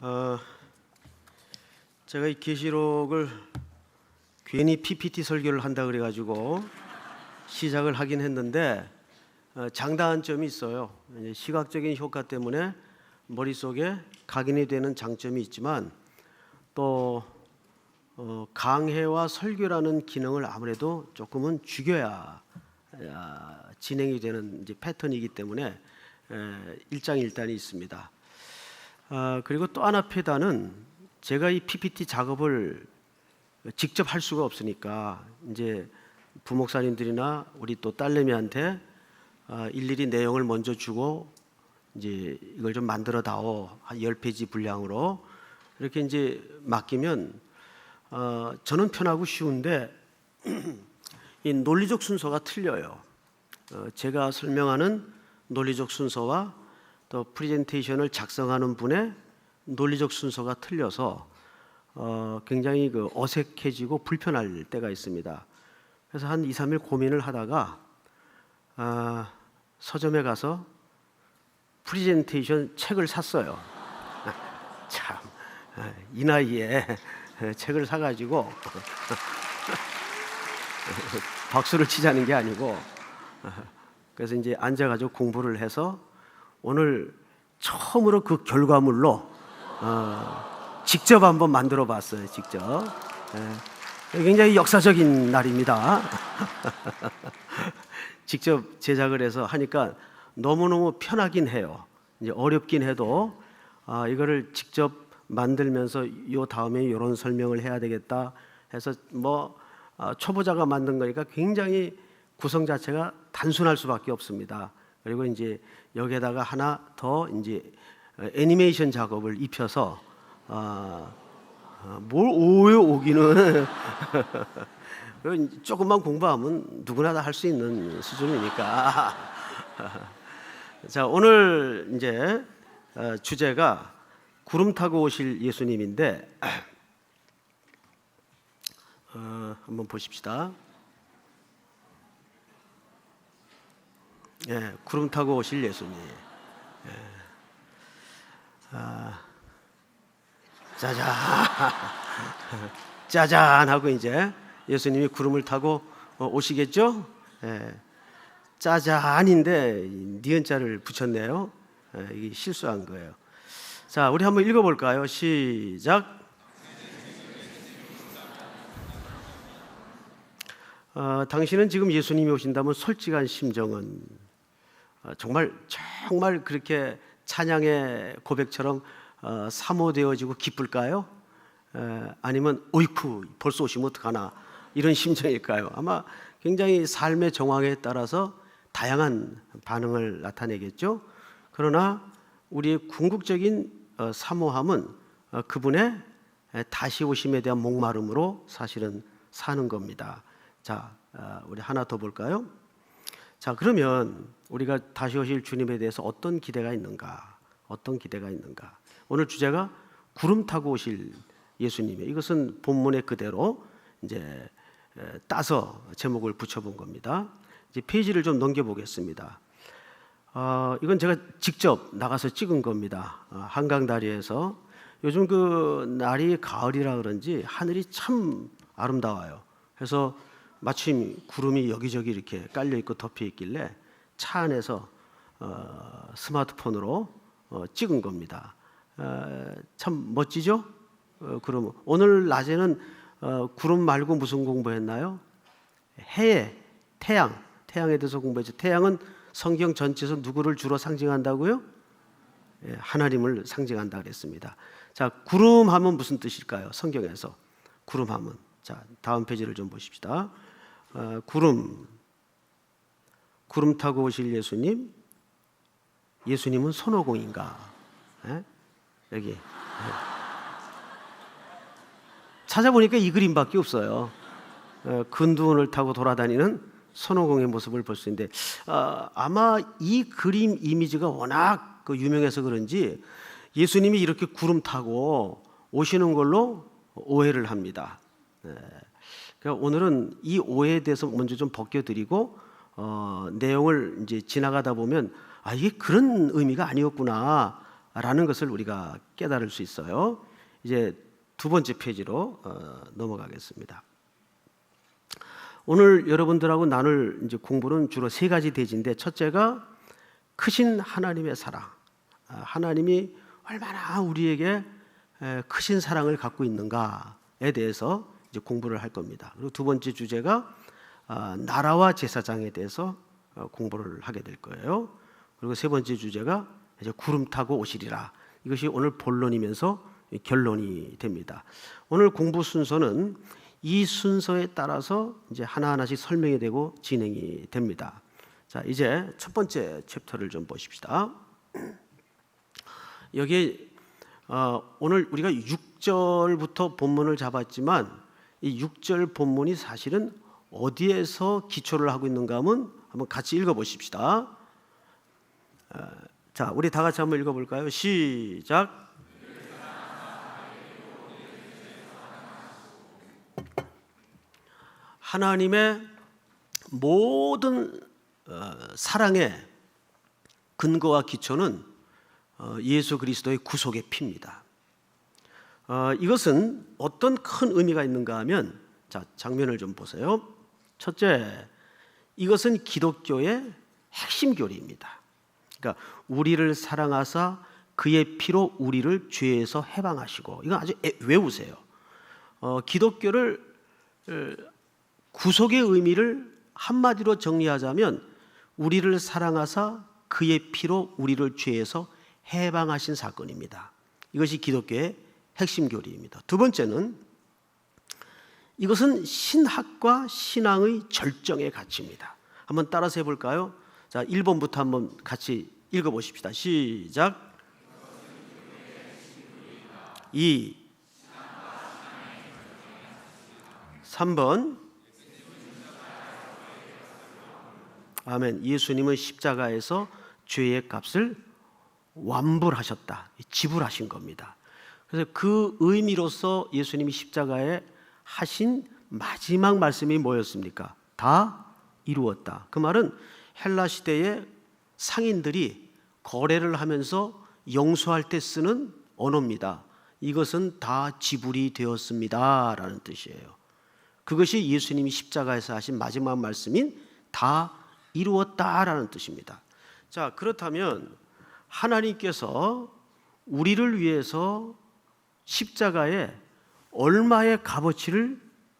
어, 제가 이 계시록을 괜히 PPT 설교를 한다 그래가지고 시작을 하긴 했는데 장단한 점이 있어요. 이제 시각적인 효과 때문에 머릿속에 각인이 되는 장점이 있지만 또 강해와 설교라는 기능을 아무래도 조금은 죽여야 진행이 되는 이제 패턴이기 때문에 일장일단이 있습니다. 그리고 또 하나 패단은 제가 이 PPT 작업을 직접 할 수가 없으니까 이제 부목사님들이나 우리 또 딸내미한테 일일이 내용을 먼저 주고 이제 이걸 좀 만들어 다오 한 10페이지 분량으로 이렇게 이제 맡기면 저는 편하고 쉬운데 이 논리적 순서가 틀려요. 제가 설명하는 논리적 순서와 또 프레젠테이션을 작성하는 분의 논리적 순서가 틀려서 굉장히 어색해지고 불편할 때가 있습니다. 그래서 한 2, 3일 고민을 하다가 서점에 가서 프레젠테이션 책을 샀어요. 참, 이 나이에 책을 사가지고 박수를 치자는 게 아니고 그래서 이제 앉아가지고 공부를 해서 오늘 처음으로 그 결과물로 직접 한번 만들어 봤어요. 직접. 굉장히 역사적인 날입니다. 직접 제작을 해서 하니까 너무너무 편하긴 해요. 이제 어렵긴 해도 이거를 직접 만들면서 요 다음에 이런 설명을 해야 되겠다 해서 초보자가 만든 거니까 굉장히 구성 자체가 단순할 수밖에 없습니다. 그리고 이제 여기에다가 하나 더 이제 애니메이션 작업을 입혀서 뭘 오요 오기는 조금만 공부하면 누구나 다 할 수 있는 수준이니까. 자, 오늘 이제 주제가 구름 타고 오실 예수님인데 한번 보십시다. 예, 구름 타고 오실 예수님. 짜잔, 짜잔 하고 이제 예수님이 구름을 타고 오시겠죠? 예, 짜잔인데 니은자를 붙였네요. 이게 실수한 거예요. 자, 우리 한번 읽어볼까요? 시작. 당신은 지금 예수님이 오신다면 솔직한 심정은 정말 그렇게 찬양의 고백처럼 사모되어지고 기쁠까요? 아니면 어이쿠 벌써 오시면 어떡하나 이런 심정일까요? 아마 굉장히 삶의 정황에 따라서 다양한 반응을 나타내겠죠. 그러나 우리의 궁극적인 사모함은 그분의 다시 오심에 대한 목마름으로 사실은 사는 겁니다. 자, 우리 하나 더 볼까요? 자, 그러면 우리가 다시 오실 주님에 대해서 어떤 기대가 있는가? 어떤 기대가 있는가? 오늘 주제가 구름 타고 오실 예수님이에요. 이것은 본문의 그대로 이제 따서 제목을 붙여본 겁니다. 이제 페이지를 좀 넘겨보겠습니다. 이건 제가 직접 나가서 찍은 겁니다. 한강 다리에서 요즘 그 날이 가을이라 그런지 하늘이 참 아름다워요. 그래서 마침 구름이 여기저기 이렇게 깔려 있고 덮여 있길래 차 안에서 스마트폰으로 찍은 겁니다. 참 멋지죠? 그럼 오늘 낮에는 구름 말고 무슨 공부했나요? 해에 태양에 대해서 공부했죠. 태양은 성경 전체에서 누구를 주로 상징한다고요? 하나님을 상징한다 그랬습니다. 자, 구름 하면 무슨 뜻일까요? 성경에서 구름 하면. 자, 다음 페이지를 좀 보십시다. 구름 타고 오실 예수님. 예수님은 손오공인가? 여기 찾아보니까 이 그림밖에 없어요. 근두운을 타고 돌아다니는 손오공의 모습을 볼 수 있는데 아마 이 그림 이미지가 워낙 유명해서 그런지 예수님이 이렇게 구름 타고 오시는 걸로 오해를 합니다. 그러니까 오늘은 이 오해에 대해서 먼저 좀 벗겨드리고 내용을 이제 지나가다 보면 이게 그런 의미가 아니었구나 라는 것을 우리가 깨달을 수 있어요. 이제 두 번째 페이지로 넘어가겠습니다. 오늘 여러분들하고 나눌 이제 공부는 주로 세 가지 대지인데, 첫째가 크신 하나님의 사랑, 하나님이 얼마나 우리에게 크신 사랑을 갖고 있는가에 대해서 이제 공부를 할 겁니다. 그리고 두 번째 주제가 나라와 제사장에 대해서 공부를 하게 될 거예요. 그리고 세 번째 주제가 이제 구름 타고 오시리라. 이것이 오늘 본론이면서 결론이 됩니다. 오늘 공부 순서는 이 순서에 따라서 이제 하나하나씩 설명이 되고 진행이 됩니다. 자, 이제 첫 번째 챕터를 좀 보십시다. 여기 오늘 우리가 6절부터 본문을 잡았지만 이 6절 본문이 사실은 어디에서 기초를 하고 있는가 하면 한번 같이 읽어보십시다. 자, 우리 다 같이 한번 읽어볼까요? 시작. 하나님의 모든 사랑의 근거와 기초는 예수 그리스도의 구속의 피입니다. 이것은 어떤 큰 의미가 있는가 하면, 자, 장면을 좀 보세요. 첫째, 이것은 기독교의 핵심 교리입니다. 그러니까 우리를 사랑하사 그의 피로 우리를 죄에서 해방하시고, 이건 아주 외우세요. 기독교를 구속의 의미를 한마디로 정리하자면 우리를 사랑하사 그의 피로 우리를 죄에서 해방하신 사건입니다. 이것이 기독교의 핵심 교리입니다. 두 번째는 이것은 신학과 신앙의 절정의 가치입니다. 한번 따라서 해볼까요? 자, 1번부터 한번 같이 읽어보십시다. 시작. 2, 3번. 아멘. 예수님은 십자가에서 죄의 값을 완불하셨다, 지불하신 겁니다. 그래서 그 의미로서 예수님이 십자가에 하신 마지막 말씀이 뭐였습니까? 다 이루었다. 그 말은 헬라 시대의 상인들이 거래를 하면서 영수할 때 쓰는 언어입니다. 이것은 다 지불이 되었습니다 라는 뜻이에요. 그것이 예수님이 십자가에서 하신 마지막 말씀인 다 이루었다라는 뜻입니다. 자, 그렇다면 하나님께서 우리를 위해서 십자가에 얼마의 값어치를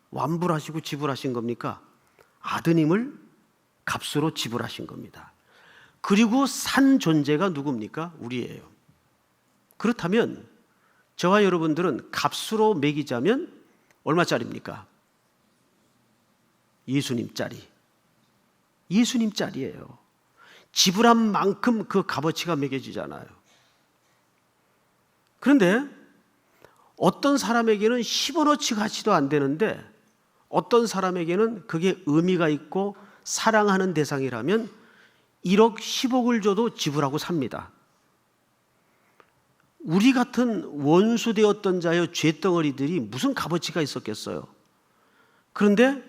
완불하시고 지불하신 겁니까? 아드님을 값으로 지불하신 겁니다. 그리고 산 존재가 누굽니까? 우리예요. 그렇다면 저와 여러분들은 값으로 매기자면 얼마짜리입니까? 예수님짜리. 예수님짜리예요. 지불한 만큼 그 값어치가 매겨지잖아요. 그런데 어떤 사람에게는 10원어치 가치도 안 되는데 어떤 사람에게는 그게 의미가 있고 사랑하는 대상이라면 1억 10억을 줘도 지불하고 삽니다. 우리 같은 원수되었던 자의 죄덩어리들이 무슨 값어치가 있었겠어요? 그런데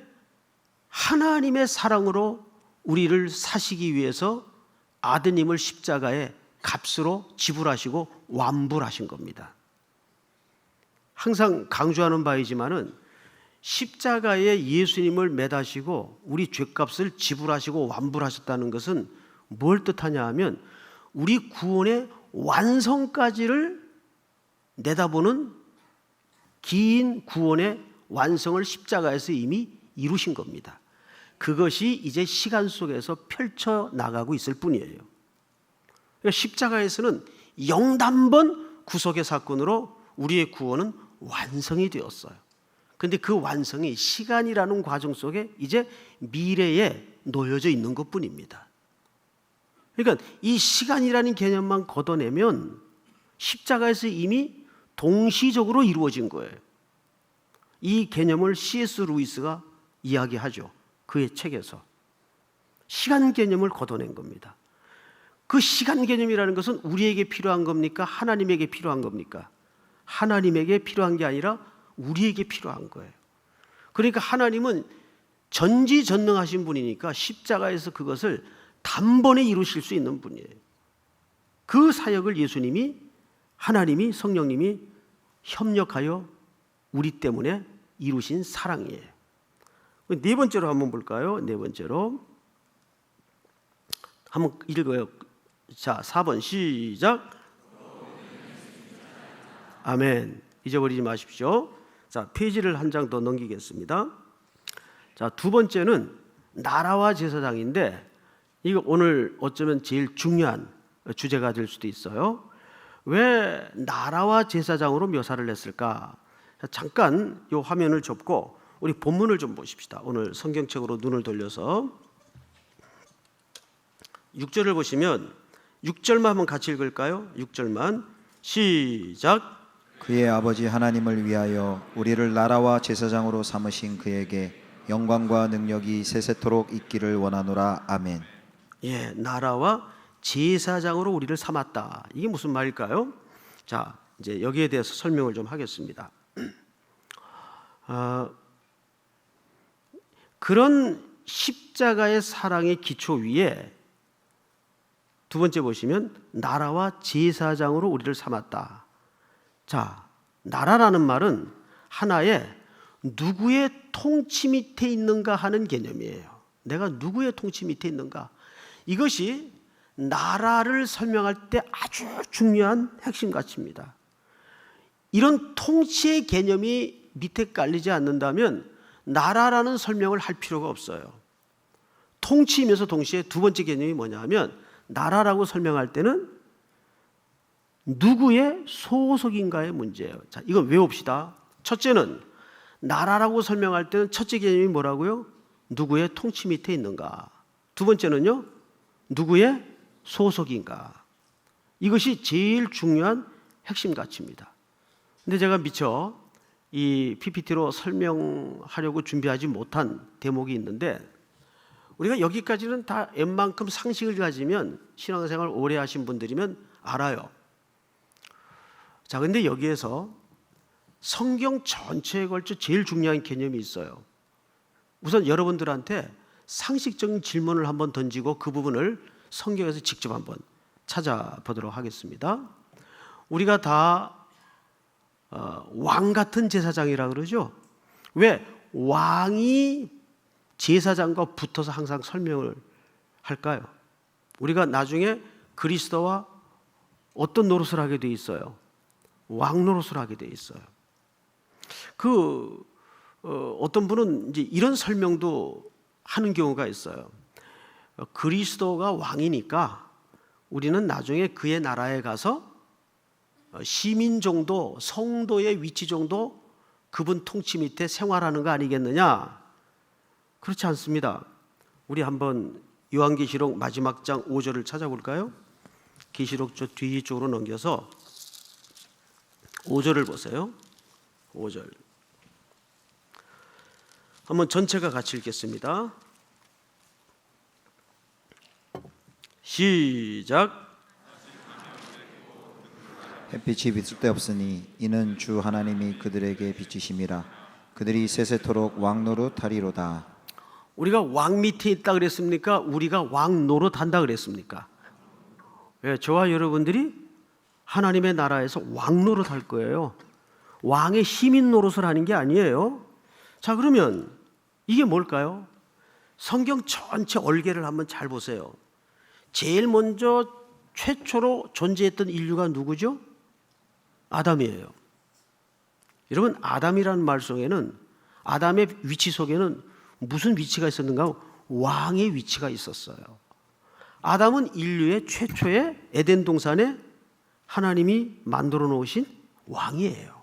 하나님의 사랑으로 우리를 사시기 위해서 아드님을 십자가에 값으로 지불하시고 완불하신 겁니다. 항상 강조하는 바이지만은 십자가에 예수님을 매다시고 우리 죄값을 지불하시고 완불하셨다는 것은 뭘 뜻하냐 하면 우리 구원의 완성까지를 내다보는 긴 구원의 완성을 십자가에서 이미 이루신 겁니다. 그것이 이제 시간 속에서 펼쳐나가고 있을 뿐이에요. 그러니까 십자가에서는 영단번 구속의 사건으로 우리의 구원은 완성이 되었어요. 그런데 그 완성이 시간이라는 과정 속에 이제 미래에 놓여져 있는 것뿐입니다. 그러니까 이 시간이라는 개념만 걷어내면 십자가에서 이미 동시적으로 이루어진 거예요. 이 개념을 C.S. 루이스가 이야기하죠. 그의 책에서 시간 개념을 걷어낸 겁니다. 그 시간 개념이라는 것은 우리에게 필요한 겁니까? 하나님에게 필요한 겁니까? 하나님에게 필요한 게 아니라 우리에게 필요한 거예요. 그러니까 하나님은 전지전능하신 분이니까 십자가에서 그것을 단번에 이루실 수 있는 분이에요. 그 사역을 예수님이 하나님이 성령님이 협력하여 우리 때문에 이루신 사랑이에요. 네 번째로 한번 볼까요? 네 번째로 한번 읽어요. 자, 4번 시작. 아멘. 잊어버리지 마십시오. 자, 페이지를 한 장 더 넘기겠습니다. 자, 두 번째는 나라와 제사장인데 이거 오늘 어쩌면 제일 중요한 주제가 될 수도 있어요. 왜 나라와 제사장으로 묘사를 했을까? 잠깐 이 화면을 접고 우리 본문을 좀 보십시다. 오늘 성경책으로 눈을 돌려서 6절을 보시면 6절만 한번 같이 읽을까요? 6절만 시작. 그의 아버지 하나님을 위하여 우리를 나라와 제사장으로 삼으신 그에게 영광과 능력이 세세토록 있기를 원하노라. 아멘. 예, 나라와 제사장으로 우리를 삼았다. 이게 무슨 말일까요? 자, 이제 여기에 대해서 설명을 좀 하겠습니다. 그런 십자가의 사랑의 기초 위에 두 번째 보시면 나라와 제사장으로 우리를 삼았다. 자, 나라라는 말은 하나의 누구의 통치 밑에 있는가 하는 개념이에요. 내가 누구의 통치 밑에 있는가. 이것이 나라를 설명할 때 아주 중요한 핵심 가치입니다. 이런 통치의 개념이 밑에 깔리지 않는다면 나라라는 설명을 할 필요가 없어요. 통치이면서 동시에 두 번째 개념이 뭐냐 하면 나라라고 설명할 때는 누구의 소속인가의 문제예요. 자, 이건 외웁시다. 첫째는 나라라고 설명할 때는 첫째 개념이 뭐라고요? 누구의 통치 밑에 있는가. 두 번째는요, 누구의 소속인가. 이것이 제일 중요한 핵심 가치입니다. 근데 제가 미처 이 PPT로 설명하려고 준비하지 못한 대목이 있는데, 우리가 여기까지는 다 웬만큼 상식을 가지면 신앙생활 오래 하신 분들이면 알아요. 자, 근데 여기에서 성경 전체에 걸쳐 제일 중요한 개념이 있어요. 우선 여러분들한테 상식적인 질문을 한번 던지고 그 부분을 성경에서 직접 한번 찾아보도록 하겠습니다. 우리가 다 왕 같은 제사장이라 그러죠. 왜 왕이 제사장과 붙어서 항상 설명을 할까요? 우리가 나중에 그리스도와 어떤 노릇을 하게 돼 있어요? 왕 노릇을 하게 돼 있어요. 어떤 분은 이제 이런 설명도 하는 경우가 있어요. 그리스도가 왕이니까 우리는 나중에 그의 나라에 가서 시민 정도, 성도의 위치 정도 그분 통치 밑에 생활하는 거 아니겠느냐? 그렇지 않습니다. 우리 한번 요한계시록 마지막 장 5절을 찾아볼까요? 계시록 저 뒤쪽으로 넘겨서 5절을 보세요. 5절. 한번 전체가 같이 읽겠습니다. 시작. 햇빛이 비칠 데 없으니 이는 주 하나님이 그들에게 비치심이라. 그들이 세세토록 왕 노릇하리로다. 우리가 왕 밑에 있다 그랬습니까? 우리가 왕 노릇한다 그랬습니까? 예, 저와 여러분들이 하나님의 나라에서 왕 노릇할 거예요. 왕의 시민 노릇을 하는 게 아니에요. 자, 그러면 이게 뭘까요? 성경 전체 얼개를 한번 잘 보세요. 제일 먼저 최초로 존재했던 인류가 누구죠? 아담이에요. 여러분, 아담이라는 말 속에는, 아담의 위치 속에는 무슨 위치가 있었는가? 왕의 위치가 있었어요. 아담은 인류의 최초의 에덴 동산에 하나님이 만들어 놓으신 왕이에요.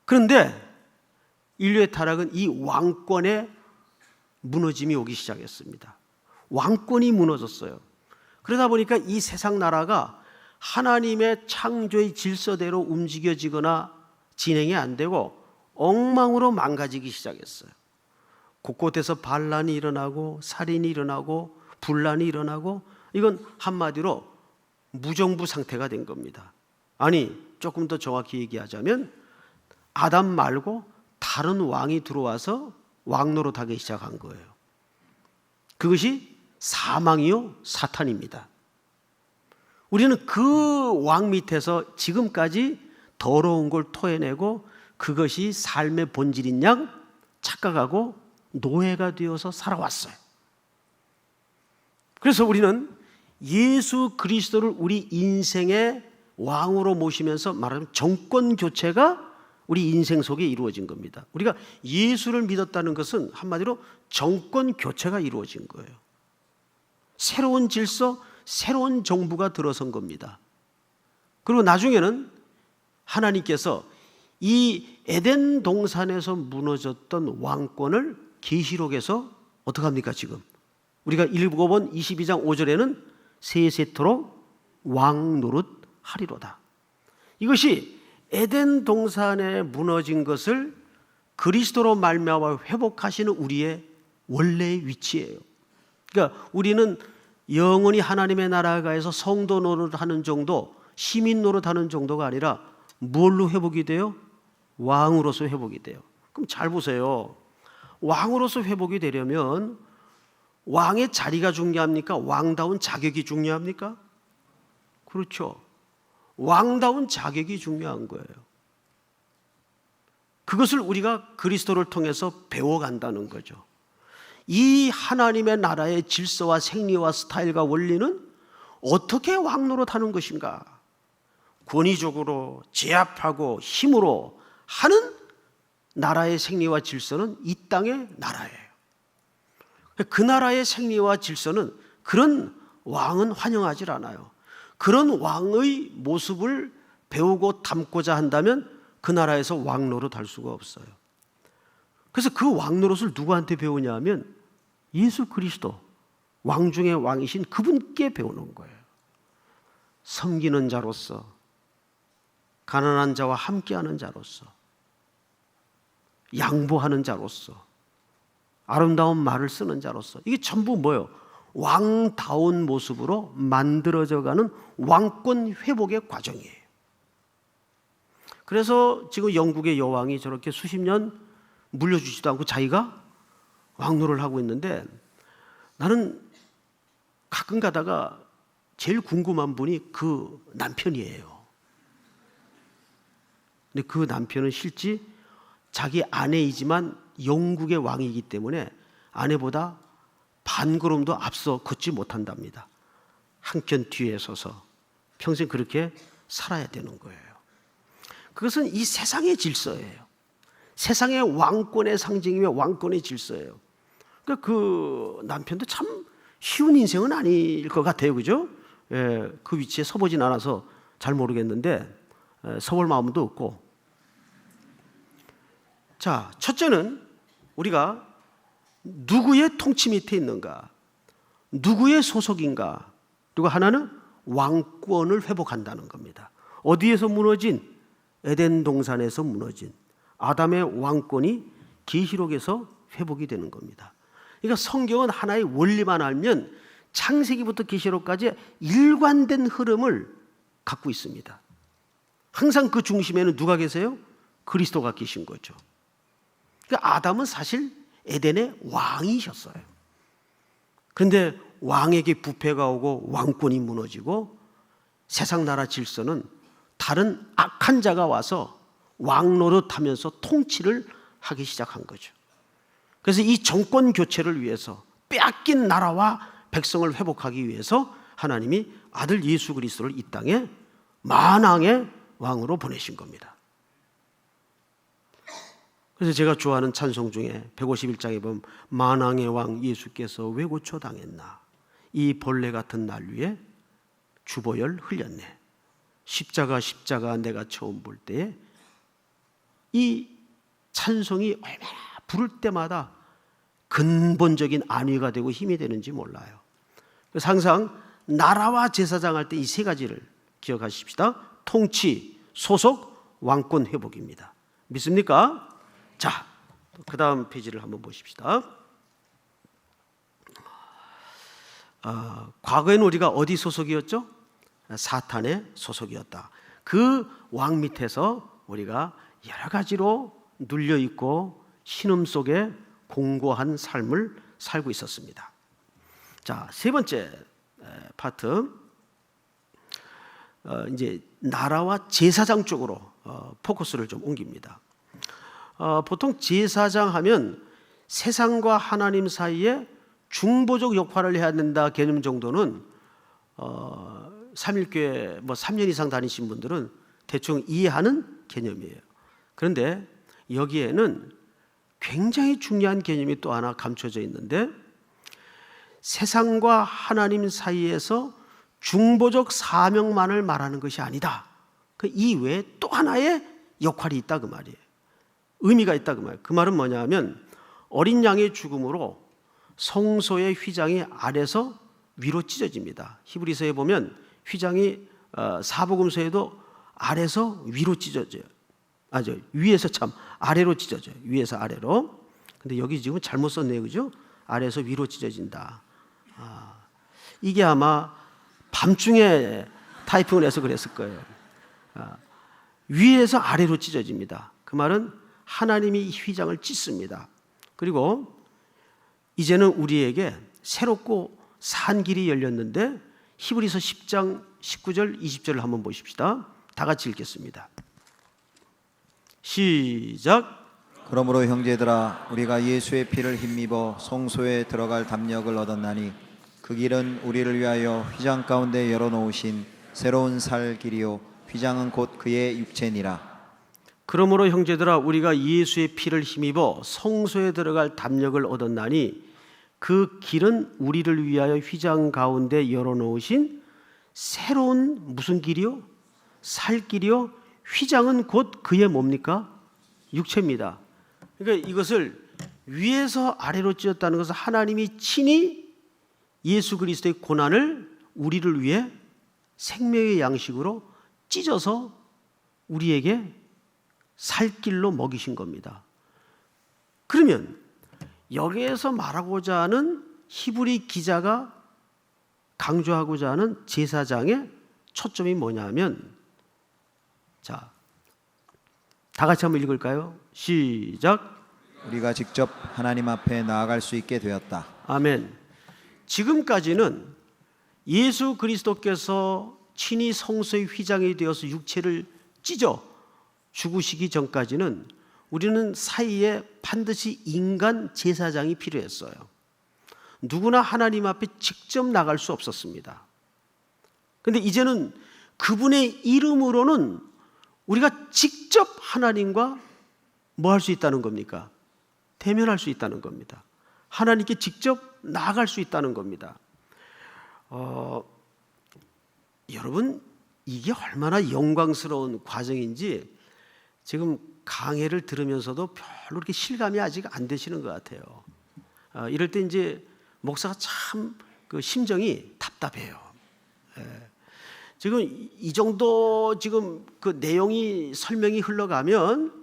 그런데 인류의 타락은 이 왕권의 무너짐이 오기 시작했습니다. 왕권이 무너졌어요. 그러다 보니까 이 세상 나라가 하나님의 창조의 질서대로 움직여지거나 진행이 안 되고 엉망으로 망가지기 시작했어요. 곳곳에서 반란이 일어나고 살인이 일어나고 분란이 일어나고, 이건 한마디로 무정부 상태가 된 겁니다. 아니, 조금 더 정확히 얘기하자면 아담 말고 다른 왕이 들어와서 왕 노릇하기 시작한 거예요. 그것이 사망이요 사탄입니다. 우리는 그 왕 밑에서 지금까지 더러운 걸 토해내고 그것이 삶의 본질인 양 착각하고 노예가 되어서 살아왔어요. 그래서 우리는 예수 그리스도를 우리 인생의 왕으로 모시면서 말하자면 정권 교체가 우리 인생 속에 이루어진 겁니다. 우리가 예수를 믿었다는 것은 한마디로 정권 교체가 이루어진 거예요. 새로운 질서, 새로운 정부가 들어선 겁니다. 그리고 나중에는 하나님께서 이 에덴 동산에서 무너졌던 왕권을 계시록에서 어떻게 합니까? 지금 우리가 읽어본 22장 5절에는 세세토록 왕 노릇 하리로다. 이것이 에덴 동산에 무너진 것을 그리스도로 말미암아 회복하시는 우리의 원래의 위치예요. 그러니까 우리는 영원히 하나님의 나라가에서 성도 노릇하는 정도, 시민 노릇하는 정도가 아니라 뭘로 회복이 돼요? 왕으로서 회복이 돼요. 그럼 잘 보세요. 왕으로서 회복이 되려면 왕의 자리가 중요합니까? 왕다운 자격이 중요합니까? 그렇죠. 왕다운 자격이 중요한 거예요. 그것을 우리가 그리스도를 통해서 배워간다는 거죠. 이 하나님의 나라의 질서와 생리와 스타일과 원리는 어떻게 왕노릇하는 것인가? 권위적으로 제압하고 힘으로 하는 나라의 생리와 질서는 이 땅의 나라예요. 그 나라의 생리와 질서는 그런 왕은 환영하지 않아요. 그런 왕의 모습을 배우고 담고자 한다면 그 나라에서 왕노릇 할 수가 없어요. 그래서 그 왕노릇을 누구한테 배우냐 하면 예수 그리스도, 왕 중의 왕이신 그분께 배우는 거예요. 섬기는 자로서, 가난한 자와 함께하는 자로서, 양보하는 자로서, 아름다운 말을 쓰는 자로서, 이게 전부 뭐예요? 왕다운 모습으로 만들어져가는 왕권 회복의 과정이에요. 그래서 지금 영국의 여왕이 저렇게 수십 년 물려주지도 않고 자기가 왕노를 하고 있는데, 나는 가끔 가다가 제일 궁금한 분이 그 남편이에요. 근데 그 남편은 실제 자기 아내이지만 영국의 왕이기 때문에 아내보다 반 걸음도 앞서 걷지 못한답니다. 한켠 뒤에 서서 평생 그렇게 살아야 되는 거예요. 그것은 이 세상의 질서예요. 세상의 왕권의 상징이며 왕권의 질서예요. 그러니까 그 남편도 참 쉬운 인생은 아닐 것 같아요. 그죠? 예, 그 위치에 서보진 않아서 잘 모르겠는데 서볼 마음도 없고. 자, 첫째는 우리가 누구의 통치 밑에 있는가, 누구의 소속인가, 그리고 하나는 왕권을 회복한다는 겁니다. 어디에서 무너진? 에덴 동산에서 무너진 아담의 왕권이 계시록에서 회복이 되는 겁니다. 그러니까 성경은 하나의 원리만 알면 창세기부터 계시록까지 일관된 흐름을 갖고 있습니다. 항상 그 중심에는 누가 계세요? 그리스도가 계신 거죠. 그러니까 아담은 사실 에덴의 왕이셨어요. 그런데 왕에게 부패가 오고 왕권이 무너지고 세상 나라 질서는 다른 악한 자가 와서 왕노릇하면서 통치를 하기 시작한 거죠. 그래서 이 정권 교체를 위해서, 빼앗긴 나라와 백성을 회복하기 위해서 하나님이 아들 예수 그리스도를 이 땅에 만왕의 왕으로 보내신 겁니다. 그래서 제가 좋아하는 찬송 중에 151장에 보면 만왕의 왕 예수께서 왜 고초당했나, 이 벌레 같은 날 위에 주보혈 흘렸네, 십자가 내가 처음 볼 때에, 이 찬송이 얼마나 부를 때마다 근본적인 안위가 되고 힘이 되는지 몰라요. 그래서 항상 나라와 제사장 할 때 이 세 가지를 기억하십시다. 통치, 소속, 왕권 회복입니다. 믿습니까? 자, 그 다음 페이지를 한번 보십시다. 과거에는 우리가 어디 소속이었죠? 사탄의 소속이었다. 그 왕 밑에서 우리가 여러 가지로 눌려있고 신음 속에 공고한 삶을 살고 있었습니다. 자, 세 번째 파트, 이제 나라와 제사장 쪽으로 포커스를 좀 옮깁니다. 보통 제사장 하면 세상과 하나님 사이에 중보적 역할을 해야 된다 개념 정도는 삼일교회 뭐 3년 이상 다니신 분들은 대충 이해하는 개념이에요. 그런데 여기에는 굉장히 중요한 개념이 또 하나 감춰져 있는데, 세상과 하나님 사이에서 중보적 사명만을 말하는 것이 아니다. 그 이외에 또 하나의 역할이 있다 그 말이에요. 의미가 있다 그 말이에요. 그 말은 뭐냐 하면, 어린 양의 죽음으로 성소의 휘장이 아래서 위로 찢어집니다. 히브리서에 보면 휘장이 사복음서에도 아래서 위로 찢어져요. 위에서 아래로 찢어져요. 위에서 아래로. 근데 여기 지금 잘못 썼네요, 그죠? 아래에서 위로 찢어진다. 이게 아마 밤중에 타이핑을 해서 그랬을 거예요. 위에서 아래로 찢어집니다. 그 말은 하나님이 이 휘장을 찢습니다. 그리고 이제는 우리에게 새롭고 산 길이 열렸는데, 히브리서 10장 19절 20절을 한번 보십시다. 다 같이 읽겠습니다. 시작. 그러므로 형제들아, 우리가 예수의 피를 힘입어 성소에 들어갈 담력을 얻었나니 그 길은 우리를 위하여 휘장 가운데 열어놓으신 새로운 살 길이요 휘장은 곧 그의 육체니라. 그러므로 형제들아, 우리가 예수의 피를 힘입어 성소에 들어갈 담력을 얻었나니 그 길은 우리를 위하여 휘장 가운데 열어놓으신 새로운 무슨 길이요? 살 길이요? 휘장은 곧 그의 뭡니까? 육체입니다. 그러니까 이것을 위에서 아래로 찢었다는 것은 하나님이 친히 예수 그리스도의 고난을 우리를 위해 생명의 양식으로 찢어서 우리에게 살 길로 먹이신 겁니다. 그러면 여기에서 말하고자 하는 히브리 기자가 강조하고자 하는 제사장의 초점이 뭐냐면, 자, 다 같이 한번 읽을까요? 시작. 우리가 직접 하나님 앞에 나아갈 수 있게 되었다. 아멘. 지금까지는 예수 그리스도께서 친히 성소의 휘장이 되어서 육체를 찢어 죽으시기 전까지는 우리는 사이에 반드시 인간 제사장이 필요했어요. 누구나 하나님 앞에 직접 나갈 수 없었습니다. 그런데 이제는 그분의 이름으로는 우리가 직접 하나님과 뭐 할 수 있다는 겁니까? 대면할 수 있다는 겁니다. 하나님께 직접 나아갈 수 있다는 겁니다. 여러분, 이게 얼마나 영광스러운 과정인지 지금 강해를 들으면서도 별로 그렇게 실감이 아직 안 되시는 것 같아요. 이럴 때 이제 목사가 참 그 심정이 답답해요. 지금 이 정도 지금 그 내용이 설명이 흘러가면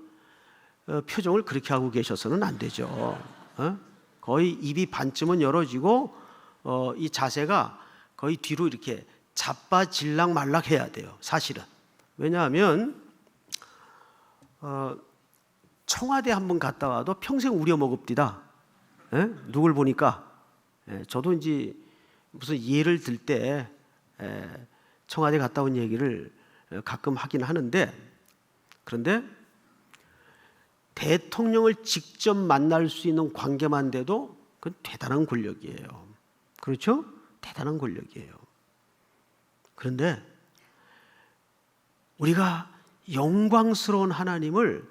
표정을 그렇게 하고 계셔서는 안 되죠. 거의 입이 반쯤은 열어지고 이 자세가 거의 뒤로 이렇게 자빠질락 말락 해야 돼요. 사실은. 왜냐하면 청와대 한번 갔다 와도 평생 우려먹읍디다. 누굴 보니까. 저도 이제 무슨 예를 들 때 청와대 갔다 온 얘기를 가끔 하긴 하는데, 그런데 대통령을 직접 만날 수 있는 관계만 돼도 그건 대단한 권력이에요. 그렇죠? 대단한 권력이에요. 그런데 우리가 영광스러운 하나님을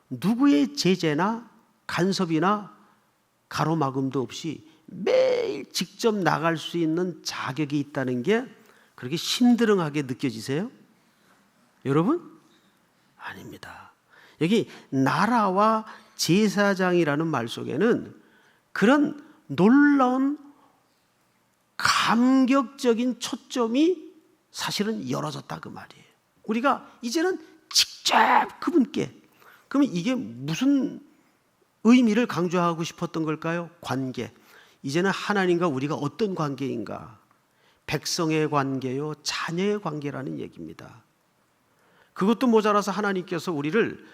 누구의 제재나 간섭이나 가로막음도 없이 매일 직접 나갈 수 있는 자격이 있다는 게 그렇게 심드렁하게 느껴지세요? 여러분? 아닙니다. 여기 나라와 제사장이라는 말 속에는 그런 놀라운 감격적인 초점이 사실은 열어졌다 그 말이에요. 우리가 이제는 직접 그분께, 그러면 이게 무슨 의미를 강조하고 싶었던 걸까요? 관계. 이제는 하나님과 우리가 어떤 관계인가? 백성의 관계요, 자녀의 관계라는 얘기입니다. 그것도 모자라서 하나님께서 우리를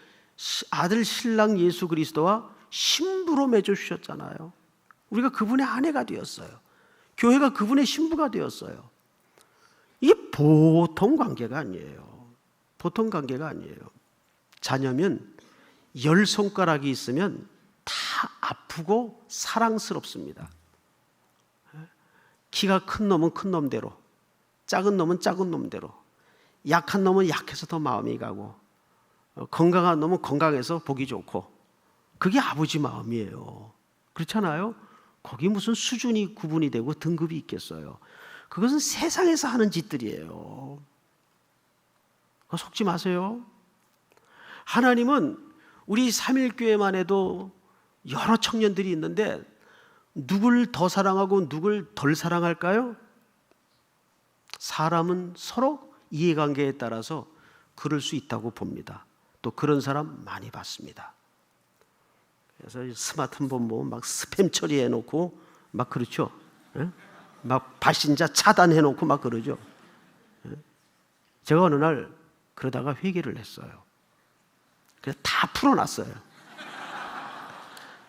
아들 신랑 예수 그리스도와 신부로 맺어주셨잖아요. 우리가 그분의 아내가 되었어요. 교회가 그분의 신부가 되었어요. 이게 보통 관계가 아니에요. 보통 관계가 아니에요. 자녀면 10손가락이 있으면 다 아프고 사랑스럽습니다. 키가 큰 놈은 큰 놈대로, 작은 놈은 작은 놈대로, 약한 놈은 약해서 더 마음이 가고, 건강한 놈은 건강해서 보기 좋고, 그게 아버지 마음이에요. 그렇잖아요? 거기 무슨 수준이 구분이 되고 등급이 있겠어요. 그것은 세상에서 하는 짓들이에요. 그거 속지 마세요. 하나님은 우리 삼일교회만 해도 여러 청년들이 있는데 누굴 더 사랑하고 누굴 덜 사랑할까요? 사람은 서로 이해관계에 따라서 그럴 수 있다고 봅니다. 또 그런 사람 많이 봤습니다. 그래서 스마트폰 보면 막 스팸 처리해놓고 막 그렇죠. 예? 막 발신자 차단해놓고 막 그러죠. 예? 제가 어느 날 그러다가 회개를 했어요. 그래서 다 풀어놨어요.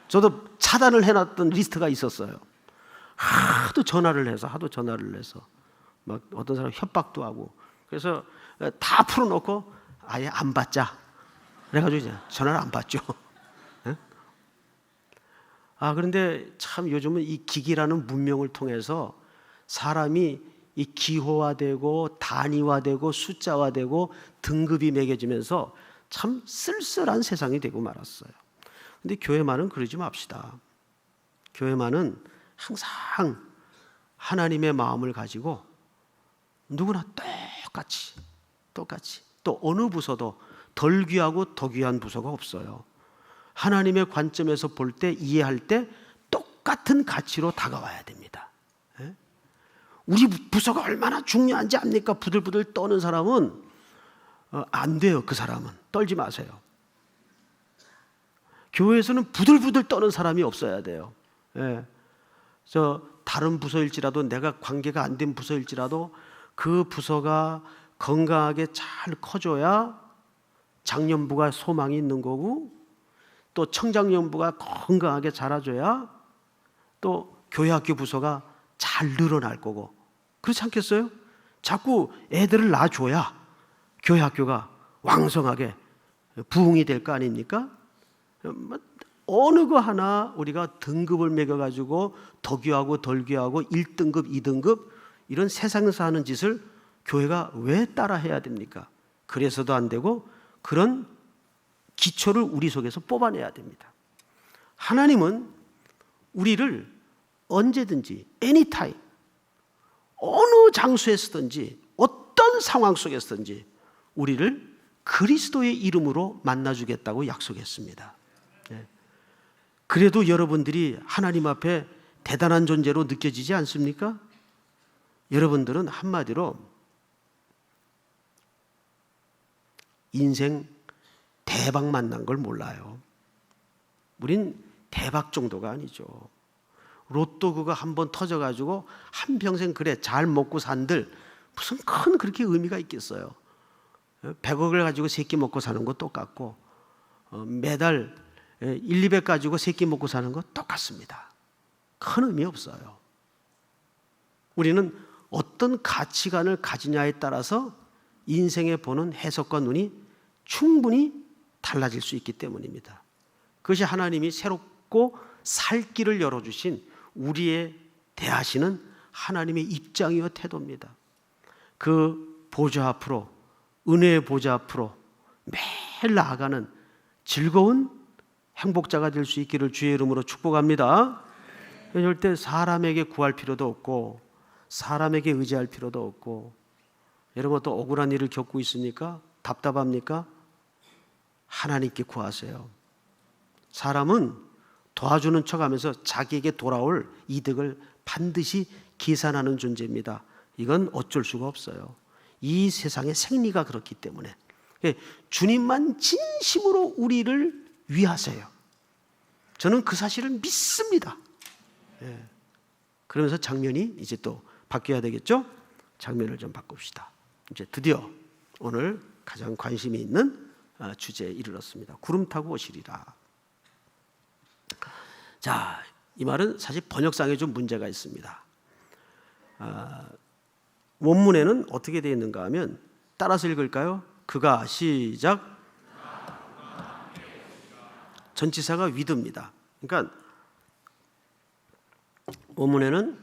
저도 차단을 해놨던 리스트가 있었어요. 하도 전화를 해서 막 어떤 사람 협박도 하고, 그래서 다 풀어놓고 아예 안 받자. 그래가지고 이제 전화를 안 받죠. 그런데 참 요즘은 이 기기라는 문명을 통해서 사람이 이 기호화되고 단위화되고 숫자화되고 등급이 매겨지면서 참 쓸쓸한 세상이 되고 말았어요. 근데 교회만은 그러지 맙시다. 교회만은 항상 하나님의 마음을 가지고 누구나 똑같이 또 어느 부서도 덜 귀하고 더 귀한 부서가 없어요. 하나님의 관점에서 볼 때, 이해할 때 똑같은 가치로 다가와야 됩니다. 우리 부서가 얼마나 중요한지 압니까? 부들부들 떠는 사람은 안 돼요. 그 사람은 떨지 마세요. 교회에서는 부들부들 떠는 사람이 없어야 돼요. 저 다른 부서일지라도, 내가 관계가 안 된 부서일지라도 그 부서가 건강하게 잘 커져야 장년부가 소망이 있는 거고, 또 청장년부가 건강하게 자라줘야 또 교회학교 부서가 잘 늘어날 거고, 그렇지 않겠어요? 자꾸 애들을 낳아줘야 교회학교가 왕성하게 부흥이 될 거 아닙니까? 어느 거 하나 우리가 등급을 매겨가지고 더 귀하고 덜 귀하고 1등급, 2등급 이런 세상에서 하는 짓을 교회가 왜 따라 해야 됩니까? 그래서도 안 되고, 그런 기초를 우리 속에서 뽑아내야 됩니다. 하나님은 우리를 언제든지 anytime 어느 장소에서든지 어떤 상황 속에서든지 우리를 그리스도의 이름으로 만나주겠다고 약속했습니다. 그래도 여러분들이 하나님 앞에 대단한 존재로 느껴지지 않습니까? 여러분들은 한마디로 인생 대박 만난 걸 몰라요. 우린 대박 정도가 아니죠. 로또 그거 한번 터져가지고 한평생 그래 잘 먹고 산들 무슨 큰 그렇게 의미가 있겠어요. 100억을 가지고 3끼 먹고 사는 거 똑같고, 매달 1, 200 가지고 3끼 먹고 사는 거 똑같습니다. 큰 의미 없어요. 우리는 어떤 가치관을 가지냐에 따라서 인생에 보는 해석과 눈이 충분히 달라질 수 있기 때문입니다. 그것이 하나님이 새롭고 살 길을 열어주신 우리의 대하시는 하나님의 입장이요 태도입니다. 그 보좌 앞으로, 은혜의 보좌 앞으로 매일 나아가는 즐거운 행복자가 될 수 있기를 주의 이름으로 축복합니다. 절대 사람에게 구할 필요도 없고 사람에게 의지할 필요도 없고. 여러분 또 억울한 일을 겪고 있습니까? 답답합니까? 하나님께 구하세요. 사람은 도와주는 척하면서 자기에게 돌아올 이득을 반드시 계산하는 존재입니다. 이건 어쩔 수가 없어요. 이 세상의 생리가 그렇기 때문에 주님만 진심으로 우리를 위하세요. 저는 그 사실을 믿습니다. 그러면서 장면이 이제 또 바뀌어야 되겠죠? 장면을 좀 바꿉시다. 이제 드디어 오늘 가장 관심이 있는 주제에 이르렀습니다. 구름 타고 오시리라. 자, 이 말은 사실 번역상에 좀 문제가 있습니다. 원문에는 어떻게 되어 있는가 하면 따라서 읽을까요? 그가 시작 전치사가 위드입니다. 그러니까 원문에는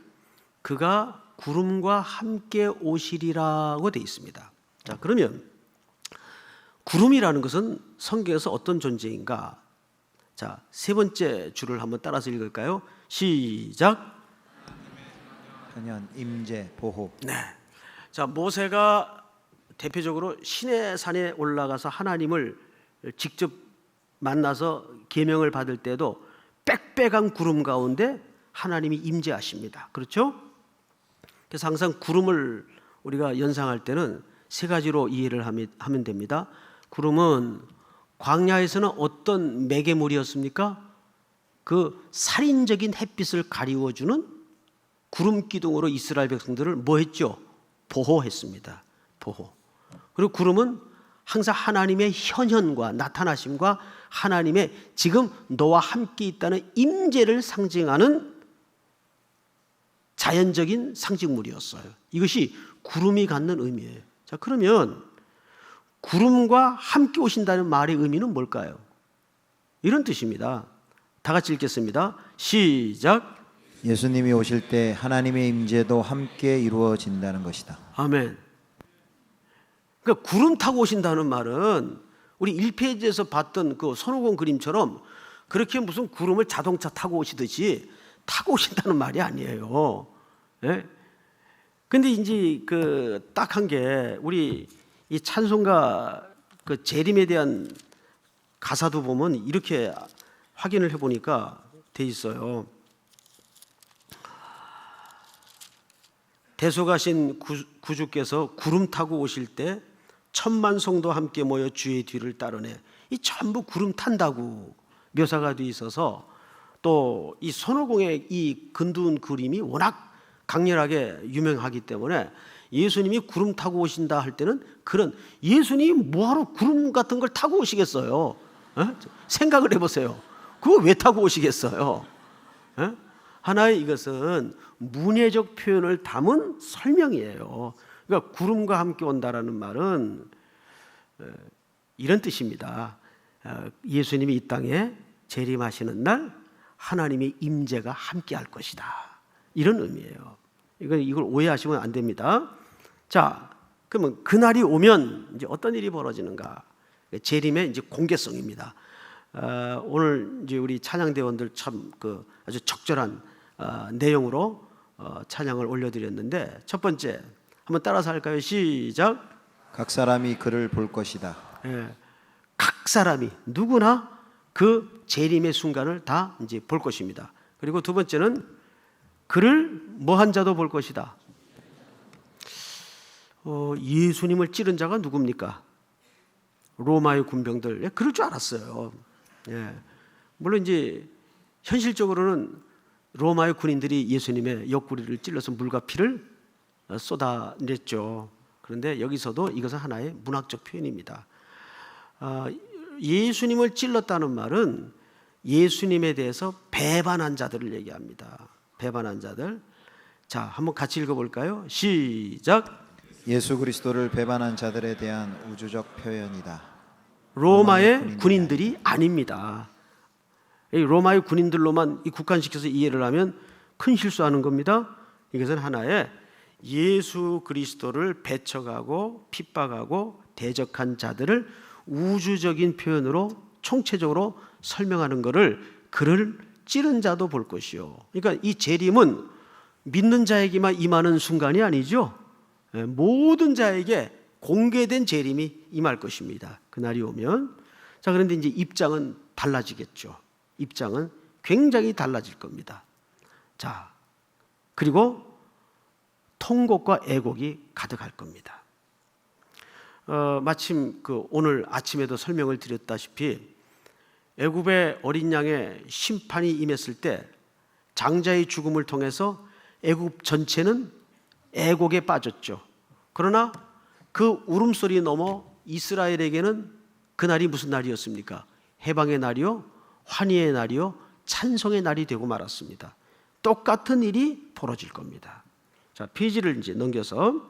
그가 구름과 함께 오시리라고 되어 있습니다. 자, 그러면 구름이라는 것은 성경에서 어떤 존재인가? 자, 세 번째 줄을 한번 따라서 읽을까요? 시작. 현현, 임재, 보호. 네. 자, 모세가 대표적으로 시내산에 올라가서 하나님을 직접 만나서 계명을 받을 때도 빽빽한 구름 가운데 하나님이 임재하십니다. 그렇죠? 그래서 항상 구름을 우리가 연상할 때는 세 가지로 이해를 하면 됩니다. 구름은 광야에서는 어떤 매개물이었습니까? 그 살인적인 햇빛을 가리워주는 구름 기둥으로 이스라엘 백성들을 뭐 했죠? 보호했습니다. 보호. 그리고 구름은 항상 하나님의 현현과 나타나심과 하나님의 지금 너와 함께 있다는 임재를 상징하는 자연적인 상징물이었어요. 이것이 구름이 갖는 의미예요. 자, 그러면 구름과 함께 오신다는 말의 의미는 뭘까요? 이런 뜻입니다. 다 같이 읽겠습니다. 시작. 예수님이 오실 때 하나님의 임재도 함께 이루어진다는 것이다. 아멘. 그러니까 구름 타고 오신다는 말은 우리 1페이지에서 봤던 그 손오공 그림처럼 그렇게 무슨 구름을 자동차 타고 오시듯이 타고 오신다는 말이 아니에요. 예? 근데 이제 그 딱 한 게 우리 이 찬송가 그 재림에 대한 가사도 보면 이렇게 확인을 해 보니까 돼 있어요. 대속하신 구주께서 구름 타고 오실 때 천만 성도 함께 모여 주의 뒤를 따르네. 이 전부 구름 탄다고 묘사가 돼 있어서 또 이 손오공의 이 근두운 그림이 워낙 강렬하게 유명하기 때문에 예수님이 구름 타고 오신다 할 때는 그런 예수님이 뭐하러 구름 같은 걸 타고 오시겠어요? 생각을 해보세요. 그거 왜 타고 오시겠어요? 하나의 이것은 문예적 표현을 담은 설명이에요. 그러니까 구름과 함께 온다라는 말은 이런 뜻입니다. 예수님이 이 땅에 재림하시는 날 하나님의 임재가 함께 할 것이다. 이런 의미예요. 이걸 오해하시면 안 됩니다. 자, 그러면 그날이 오면 이제 어떤 일이 벌어지는가? 재림의 이제 공개성입니다. 오늘 이제 우리 찬양대원들 참 그 아주 적절한 내용으로 찬양을 올려드렸는데 첫 번째 한번 따라서 할까요? 시작. 각 사람이 그를 볼 것이다. 예, 각 사람이 누구나 그 재림의 순간을 다 이제 볼 것입니다. 그리고 두 번째는 그를 뭐한 자도 볼 것이다. 예수님을 찌른 자가 누굽니까? 로마의 군병들. 예, 그럴 줄 알았어요. 예, 물론 이제 현실적으로는 로마의 군인들이 예수님의 옆구리를 찔러서 물과 피를 쏟아냈죠. 그런데 여기서도 이것은 하나의 문학적 표현입니다. 예수님을 찔렀다는 말은 예수님에 대해서 배반한 자들을 얘기합니다. 배반한 자들. 자, 한번 같이 읽어볼까요? 시작. 예수 그리스도를 배반한 자들에 대한 우주적 표현이다. 로마의 군인들이 아닙니다. 이 로마의 군인들로만 국한시켜서 이해를 하면 큰 실수하는 겁니다. 이것은 하나의 예수 그리스도를 배척하고 핍박하고 대적한 자들을 우주적인 표현으로 총체적으로 설명하는 것을 그를 찌른 자도 볼 것이요. 그러니까 이 재림은 믿는 자에게만 임하는 순간이 아니죠. 모든 자에게 공개된 재림이 임할 것입니다. 그날이 오면. 자, 그런데 이제 입장은 달라지겠죠. 입장은 굉장히 달라질 겁니다. 자, 그리고 통곡과 애곡이 가득할 겁니다. 마침 오늘 아침에도 설명을 드렸다시피 애굽의 어린 양의 심판이 임했을 때 장자의 죽음을 통해서 애굽 전체는 애곡에 빠졌죠. 그러나 그 울음소리 넘어 이스라엘에게는 그날이 무슨 날이었습니까? 해방의 날이요, 환희의 날이요, 찬송의 날이 되고 말았습니다. 똑같은 일이 벌어질 겁니다. 자, 페이지를 이제 넘겨서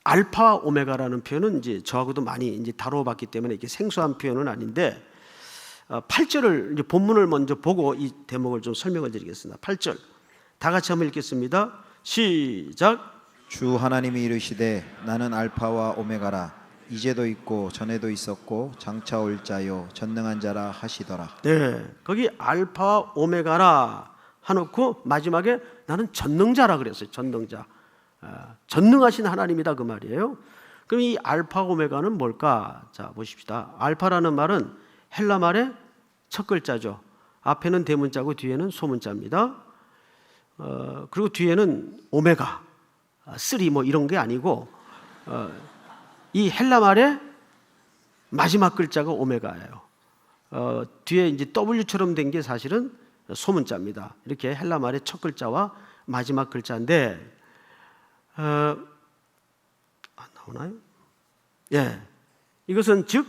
알파와 오메가라는 표현은 이제 저하고도 많이 이제 다뤄봤기 때문에 이게 생소한 표현은 아닌데 8절을 이제 본문을 먼저 보고 이 대목을 좀 설명을 드리겠습니다. 8절 다 같이 한번 읽겠습니다. 시작. 주 하나님이 이르시되 나는 알파와 오메가라 이제도 있고 전에도 있었고 장차 올 자요 전능한 자라 하시더라. 네, 거기 알파와 오메가라 하놓고 마지막에 나는 전능자라 그랬어요. 전능자. 전능하신 하나님이다 그 말이에요. 그럼 이 알파 오메가는 뭘까? 자, 보십시다. 알파라는 말은 헬라 말의 첫 글자죠. 앞에는 대문자고 뒤에는 소문자입니다. 그리고 뒤에는 오메가, 3 뭐 이런 게 아니고 이 헬라 말의 마지막 글자가 오메가예요. 뒤에 이제 W처럼 된 게 사실은 소문자입니다. 이렇게 헬라 말의 첫 글자와 마지막 글자인데 안 나오나요? 예, 이것은 즉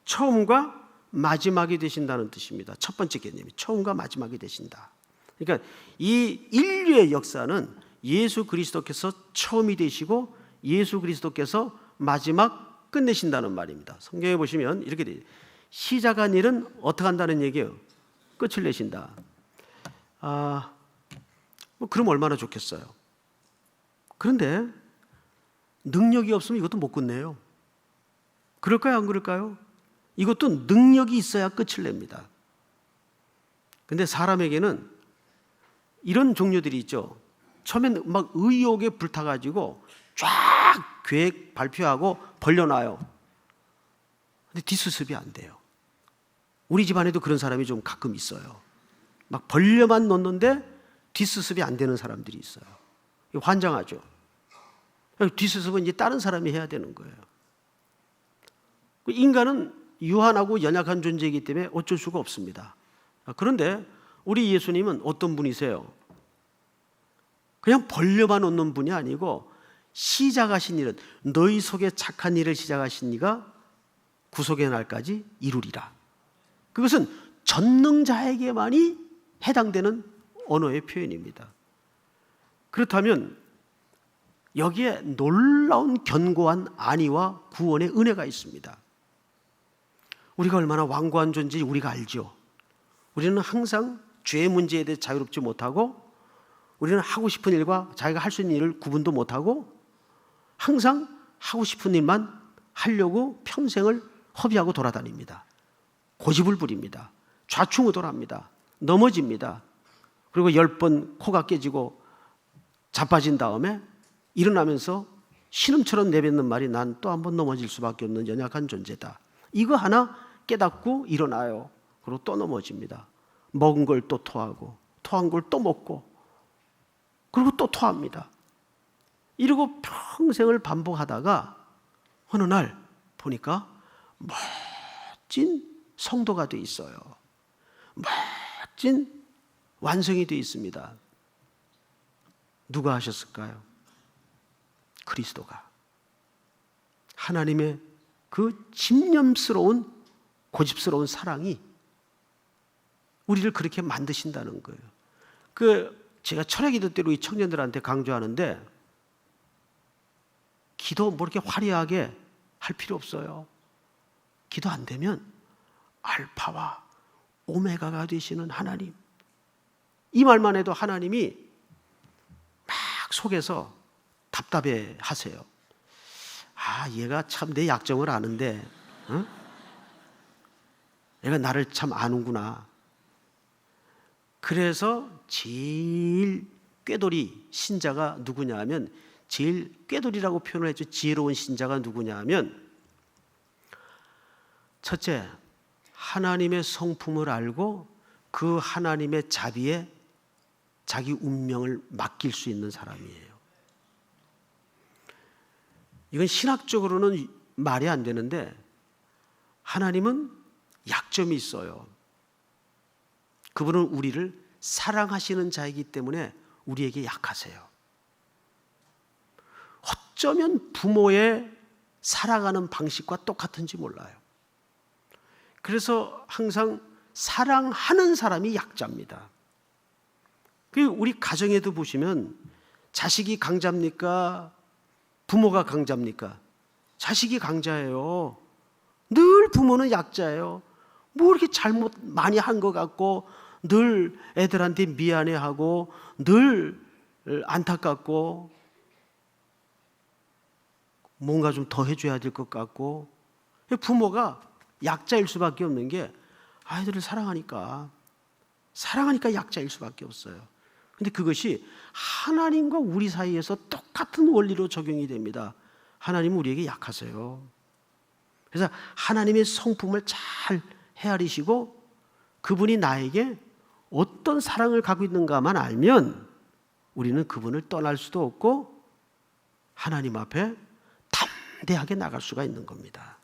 처음과 마지막이 되신다는 뜻입니다. 첫 번째 개념이 처음과 마지막이 되신다. 그러니까 이 인류의 역사는 예수 그리스도께서 처음이 되시고 예수 그리스도께서 마지막 끝내신다는 말입니다. 성경에 보시면 이렇게 돼요. 시작한 일은 어떻게 한다는 얘기예요? 끝을 내신다. 그럼 얼마나 좋겠어요. 그런데 능력이 없으면 이것도 못 끝내요. 그럴까요? 안 그럴까요? 이것도 능력이 있어야 끝을 냅니다. 근데 사람에게는 이런 종류들이 있죠. 처음엔 막 의욕에 불타가지고 쫙 계획 발표하고 벌려놔요. 근데 뒷수습이 안 돼요. 우리 집안에도 그런 사람이 좀 가끔 있어요. 막 벌려만 놓는데 뒷수습이 안 되는 사람들이 있어요. 환장하죠. 뒷수습은 이제 다른 사람이 해야 되는 거예요. 인간은 유한하고 연약한 존재이기 때문에 어쩔 수가 없습니다. 그런데 우리 예수님은 어떤 분이세요? 그냥 벌려만 놓는 분이 아니고 시작하신 일은 너희 속에 착한 일을 시작하신 이가 구속의 날까지 이루리라. 그것은 전능자에게만이 해당되는 언어의 표현입니다. 그렇다면 여기에 놀라운 견고한 안위와 구원의 은혜가 있습니다. 우리가 얼마나 완고한 존재인지 우리가 알죠. 우리는 항상 죄의 문제에 대해 자유롭지 못하고 우리는 하고 싶은 일과 자기가 할 수 있는 일을 구분도 못하고 항상 하고 싶은 일만 하려고 평생을 허비하고 돌아다닙니다. 고집을 부립니다. 좌충우돌합니다. 넘어집니다. 그리고 10번 코가 깨지고 자빠진 다음에 일어나면서 신음처럼 내뱉는 말이 난 또 한 번 넘어질 수밖에 없는 연약한 존재다. 이거 하나 깨닫고 일어나요. 그리고 또 넘어집니다. 먹은 걸 또 토하고 토한 걸 또 먹고 그리고 또 토합니다. 이러고 평생을 반복하다가 어느 날 보니까 멋진 성도가 돼 있어요. 멋진 완성이 돼 있습니다. 누가 하셨을까요? 그리스도가. 하나님의 그 집념스러운 고집스러운 사랑이 우리를 그렇게 만드신다는 거예요. 제가 철야기도 때로 이 청년들한테 강조하는데 기도 뭐 이렇게 화려하게 할 필요 없어요. 기도 안 되면 알파와 오메가가 되시는 하나님, 이 말만 해도 하나님이 막 속에서 답답해 하세요. 얘가 참 내 약점을 아는데 얘가 나를 참 아는구나. 그래서 제일 꾀돌이 신자가 누구냐 하면 제일 꾀돌이라고 표현을 했죠. 지혜로운 신자가 누구냐 하면 첫째, 하나님의 성품을 알고 그 하나님의 자비에 자기 운명을 맡길 수 있는 사람이에요. 이건 신학적으로는 말이 안 되는데 하나님은 약점이 있어요. 그분은 우리를 사랑하시는 자이기 때문에 우리에게 약하세요. 어쩌면 부모의 살아가는 방식과 똑같은지 몰라요. 그래서 항상 사랑하는 사람이 약자입니다. 우리 가정에도 보시면 자식이 강자입니까? 부모가 강자입니까? 자식이 강자예요. 늘 부모는 약자예요. 뭐 이렇게 잘못 많이 한 것 같고 늘 애들한테 미안해하고 늘 안타깝고 뭔가 좀 더 해줘야 될 것 같고. 부모가 약자일 수밖에 없는 게 아이들을 사랑하니까 약자일 수밖에 없어요. 근데 그것이 하나님과 우리 사이에서 똑같은 원리로 적용이 됩니다. 하나님은 우리에게 약하세요. 그래서 하나님의 성품을 잘 헤아리시고 그분이 나에게 어떤 사랑을 갖고 있는가만 알면 우리는 그분을 떠날 수도 없고 하나님 앞에 담대하게 나갈 수가 있는 겁니다.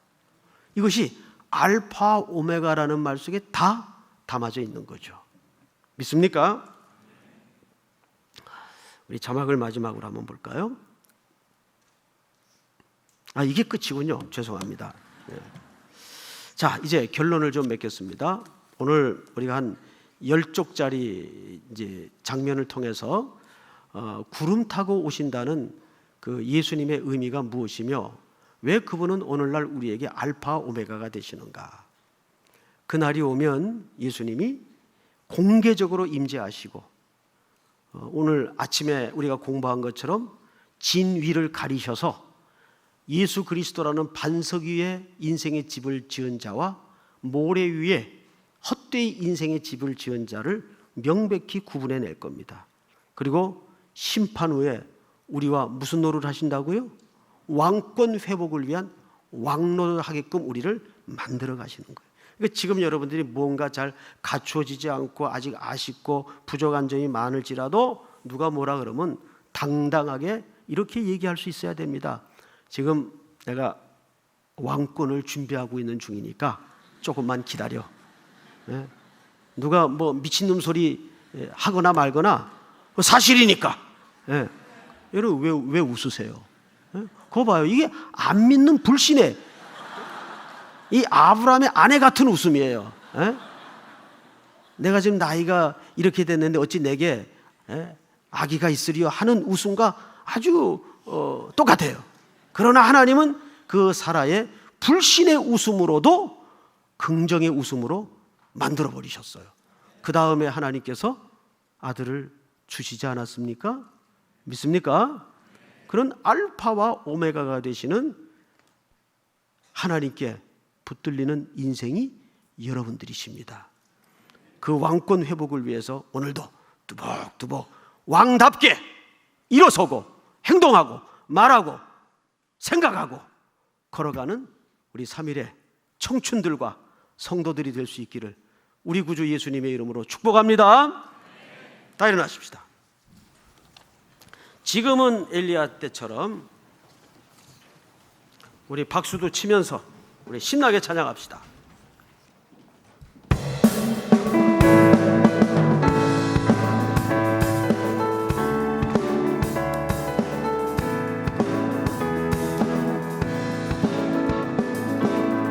이것이 알파 오메가라는 말 속에 다 담아져 있는 거죠. 믿습니까? 우리 자막을 마지막으로 한번 볼까요? 이게 끝이군요. 죄송합니다. 네. 자, 이제 결론을 좀 맺겠습니다. 오늘 우리가 한 10쪽짜리 이제 장면을 통해서 구름 타고 오신다는 그 예수님의 의미가 무엇이며 왜 그분은 오늘날 우리에게 알파 오메가가 되시는가? 그날이 오면 예수님이 공개적으로 임재하시고 오늘 아침에 우리가 공부한 것처럼 진위를 가리셔서 예수 그리스도라는 반석 위에 인생의 집을 지은 자와 모래 위에 헛되이 인생의 집을 지은 자를 명백히 구분해낼 겁니다. 그리고 심판 후에 우리와 무슨 노릇을 하신다고요? 왕권 회복을 위한 왕노를 하게끔 우리를 만들어 가시는 거예요. 그러니까 지금 여러분들이 뭔가 잘 갖추어지지 않고 아직 아쉽고 부족한 점이 많을지라도 누가 뭐라 그러면 당당하게 이렇게 얘기할 수 있어야 됩니다. 지금 내가 왕권을 준비하고 있는 중이니까 조금만 기다려. 누가 뭐 미친놈 소리 하거나 말거나 사실이니까. 여러분 왜 웃으세요? 그거 봐요. 이게 안 믿는 불신의 이 아브라함의 아내 같은 웃음이에요. 내가 지금 나이가 이렇게 됐는데 어찌 내게 아기가 있으리요 하는 웃음과 아주 똑같아요. 그러나 하나님은 그 사라의 불신의 웃음으로도 긍정의 웃음으로 만들어 버리셨어요. 그 다음에 하나님께서 아들을 주시지 않았습니까? 믿습니까? 그런 알파와 오메가가 되시는 하나님께 붙들리는 인생이 여러분들이십니다. 그 왕권 회복을 위해서 오늘도 뚜벅뚜벅 왕답게 일어서고 행동하고 말하고 생각하고 걸어가는 우리 3일의 청춘들과 성도들이 될 수 있기를 우리 구주 예수님의 이름으로 축복합니다. 다 일어나십시다. 지금은 엘리야 때처럼 우리 박수도 치면서 우리 신나게 찬양합시다.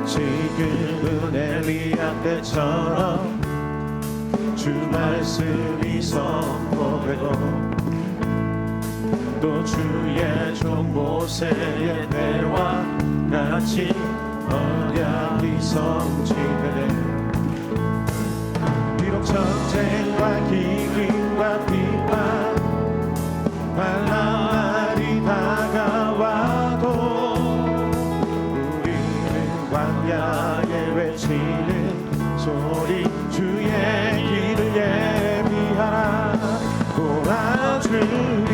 지금은 엘리야 때처럼 주 말씀이 선포되고 또 주의 종 모세의 때와 같이 언약이 성취되네. 비록 전쟁과 기근과 비판 만난 날이 다가와도 우리는 광야에 외치는 소리 주의 길을 예비하라. 도와주리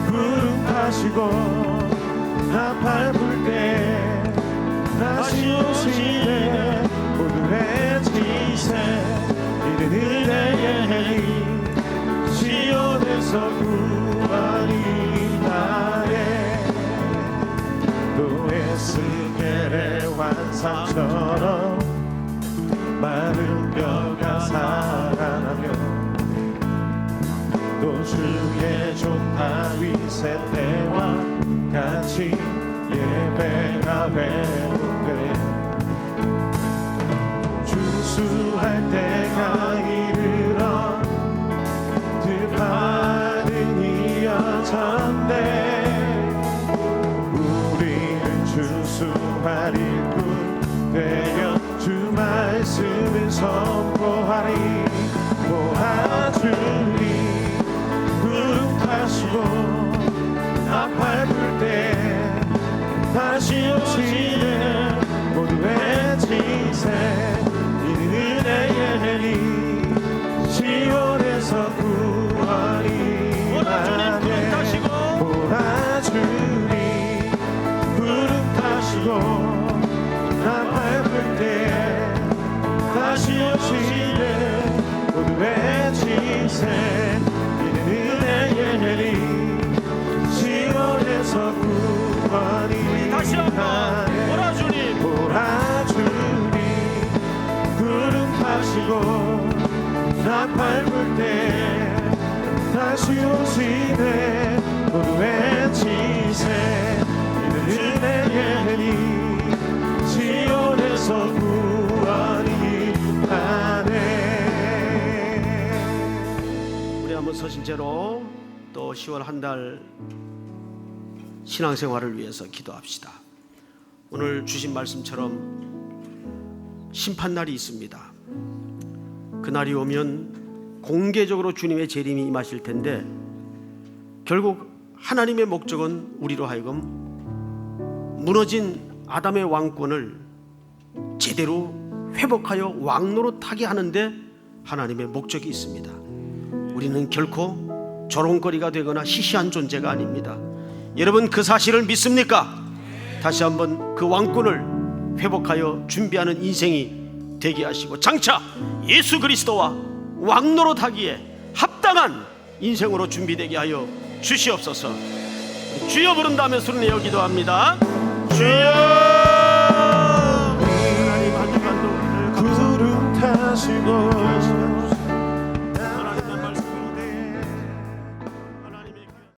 구름 타시고 나팔 불 때 다시 오시네. 오늘의 지세 이른 은혜의 해니 시온에서 구원이 나네. 또 에스겔의 환상처럼 마른 뼈가 살아나며 또 주의 종 다윗의 때와 같이 예배가 회복돼. 주수할 때가 이르러 들 받은 이여 순수한 일꾼 되어 주 말씀을 선포하리. 도와주리 구름 타시고 나 밟을 때 다시 오시는 모두의 지세 이는 은혜의 해니 시온에서 구원이 임하네. 보라주니 구름 타시고 나 밟을 때 다시 오시는 모두의 지세 이는 은혜의 해니 시온에서 구원이 다시 한번 보라주니 구름 타시고 나 밟을 때 다시 오시네. 모두의 지세 이는 은혜의 해니 시온에서 구원이 하네. 우리 한번 서신 채로 또 10월 한 달 신앙생활을 위해서 기도합시다. 오늘 주신 말씀처럼 심판날이 있습니다. 그날이 오면 공개적으로 주님의 재림이 임하실 텐데 결국 하나님의 목적은 우리로 하여금 무너진 아담의 왕권을 제대로 회복하여 왕노릇하게 하는데 하나님의 목적이 있습니다. 우리는 결코 조롱거리가 되거나 시시한 존재가 아닙니다. 여러분 그 사실을 믿습니까? 다시 한번 그 왕권을 회복하여 준비하는 인생이 되게 하시고 장차 예수 그리스도와 왕노릇하기에 합당한 인생으로 준비되게 하여 주시옵소서. 주여 부른 다음에 손을 내어 기도합니다. 주여. 구름 타시고